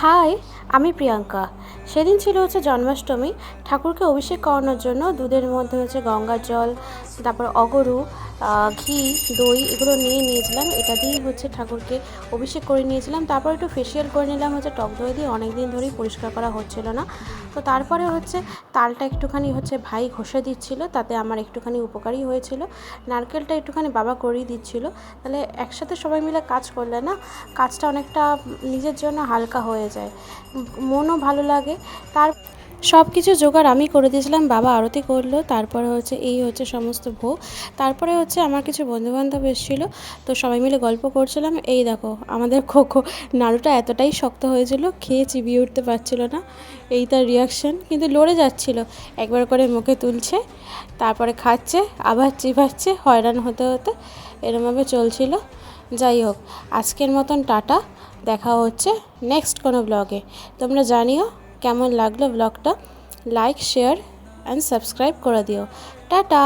High, আমি প্রিয়াঙ্কা। সেদিন ছিল জন্মাষ্টমী। ঠাকুরকে অভিষেক করানোর জন্য দুধের মধ্যে গঙ্গার জল, তারপর অগরু, ঘি, দই এগুলো নিয়েছিলাম। এটা দিয়েই ঠাকুরকে অভিষেক করে নিয়েছিলাম। তারপর একটু ফেসিয়াল করে নিলাম টক দই দিয়ে। অনেক দিন ধরেই পরিষ্কার করা হচ্ছিল না। তো তারপরে তালটা একটুখানি ভাই ঘষে দিচ্ছিল, তাতে আমার একটুখানি উপকারই হয়েছিল। নারকেলটা একটুখানি বাবা করেই দিচ্ছিল। তাহলে একসাথে সবাই মিলে কাজ করলে না, কাজটা অনেকটা নিজের জন্য হালকা হয়ে যায়, মনও ভালো লাগে। তার সব কিছু জোগাড় আমি করে দিয়েছিলাম, বাবা আরতি করলো। তারপরে এই সমস্ত ভোগ। তারপরে আমার কিছু বন্ধুবান্ধব এসেছিলো, তো সবাই মিলে গল্প করছিলাম। এই দেখো আমাদের খোখো নাড়ুটা এতটাই শক্ত হয়েছিল, খেয়ে চিবিয়ে উঠতে পারছিল না। এই তার রিয়াকশান, কিন্তু লড়ে যাচ্ছিল। একবার করে মুখে তুলছে, তারপরে খাচ্ছে, আবার চিবাচ্ছে, হয়রান হতে হতে এরমভাবে চলছিল। যাই হোক, আজকের মতন টাটা। দেখা হচ্ছে নেক্সট কোনো ব্লগে। তোমরা জানিও কেমন লাগলো ব্লগটা। লাইক, শেয়ার অ্যান্ড সাবস্ক্রাইব করে দিও। টাটা।